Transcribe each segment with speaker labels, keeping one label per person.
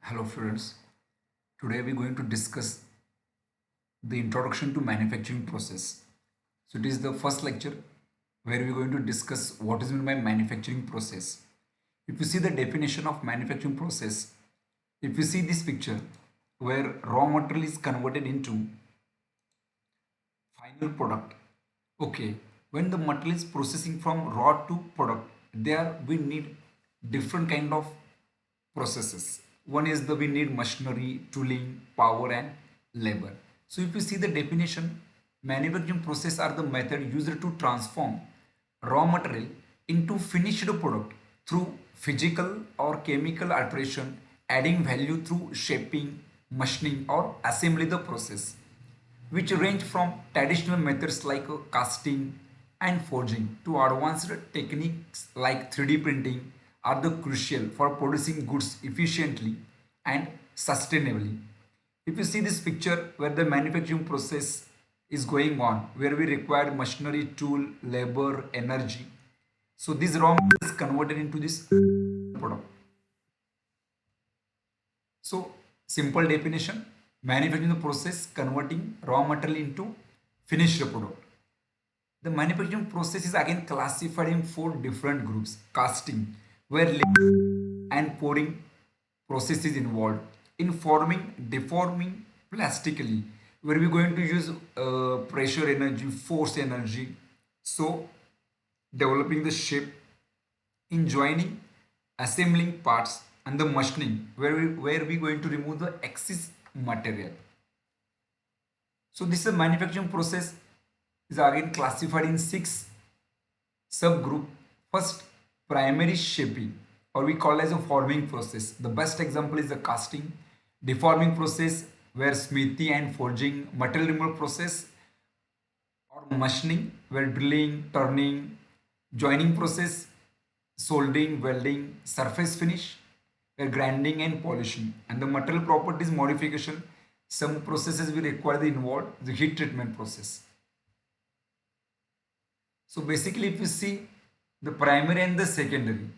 Speaker 1: Hello friends, today we're going to discuss the introduction to manufacturing process. So it is the first lecture where we're going to discuss what is meant by manufacturing process. If you see the definition of manufacturing process, if you see this picture where raw material is converted into final product. Okay, when the material is processing from raw to product, there we need different kind of processes. One is the we need machinery, tooling, power and labor. So if you see the definition, manufacturing process are the method used to transform raw material into finished product through physical or chemical alteration, adding value through shaping, machining or assembly the process, which range from traditional methods like casting and forging to advanced techniques like 3D printing are the crucial for producing goods efficiently and sustainably. If you see this picture where the manufacturing process is going on, where we require machinery, tool, labor, energy. So this raw material is converted into this product. So, simple definition, manufacturing the process converting raw material into finished product. The manufacturing process is again classified in four different groups. Casting, where laying and pouring process is involved. In forming, deforming plastically, where we're going to use pressure energy, force energy. So, developing the shape. In joining, assembling parts and the machining where we going to remove the excess material. So this is a manufacturing process is again classified in six subgroup. First, primary shaping or we call as a forming process. The best example is the casting. Deforming process where smithing and forging. Material removal process or machining where drilling, turning, joining process, soldering, welding, surface finish, where grinding and polishing, and the material properties modification. Some processes will require the involved the heat treatment process. So basically, if you see the primary and the secondary,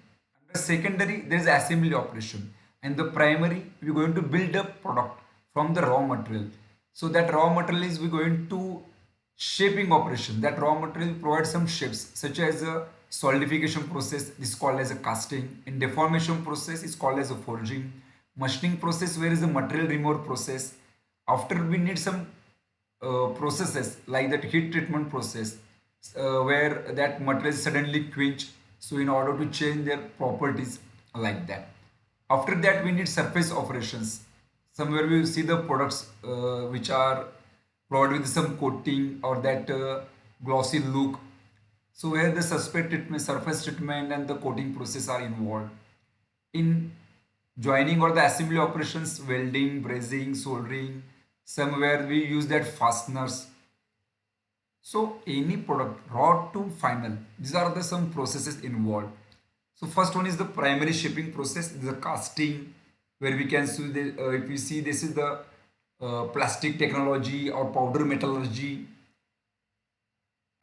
Speaker 1: under secondary there is assembly operation, and the primary we're going to build a product from the raw material. So that raw material is we're going to shaping operation. That raw material provides some shapes such as a solidification process. This is called as a casting. In deformation process is called as a forging. Machining process where is the material removal process. After we need some processes like that heat treatment process where that material is suddenly quenched, so in order to change their properties like that. After that we need surface operations, somewhere we see the products which are provided with some coating or that glossy look. So where the suspect treatment, surface treatment and the coating process are involved. In joining or the assembly operations, welding, brazing, soldering, somewhere we use that fasteners. So any product, raw to final, these are the some processes involved. So first one is the primary shaping process, the casting, where we can see the, if you see this is the plastic technology or powder metallurgy.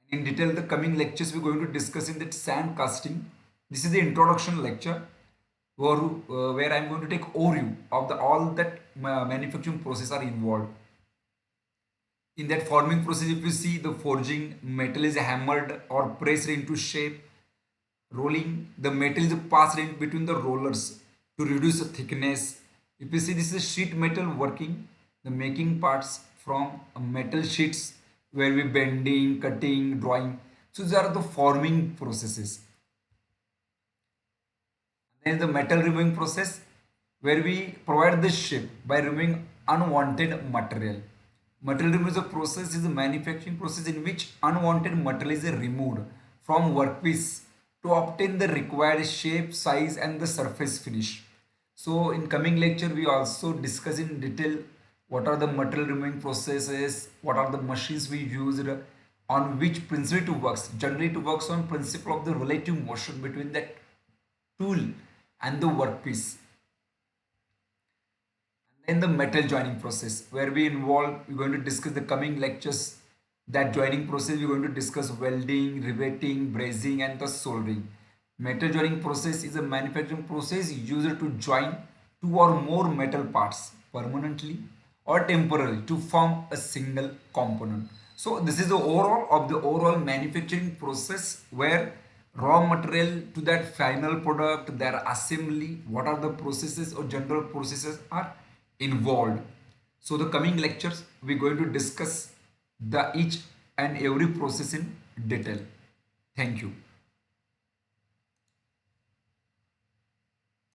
Speaker 1: In detail, the coming lectures we're going to discuss in that sand casting. This is the introduction lecture where I'm going to take overview of the all that manufacturing process are involved. In that forming process, if you see the forging, metal is hammered or pressed into shape. Rolling, the metal is passed in between the rollers to reduce the thickness. If you see this is sheet metal working, the making parts from metal sheets where we bending, cutting, drawing. So these are the forming processes. Then the metal removing process where we provide the shape by removing unwanted material. Material removal is a process is a manufacturing process in which unwanted material is removed from workpiece to obtain the required shape, size and the surface finish. So in coming lecture we also discuss in detail what are the material removing processes, what are the machines we used, on which principle it works. Generally it works on principle of the relative motion between that tool and the workpiece. And then the metal joining process where we involve, we're going to discuss the coming lectures. That joining process we're going to discuss welding, riveting, brazing and the soldering. Metal joining process is a manufacturing process used to join two or more metal parts permanently or temporarily to form a single component. So this is the overall of the overall manufacturing process where raw material to that final product, their assembly, what are the processes or general processes are involved. So the coming lectures we're going to discuss the each and every process in detail. Thank you.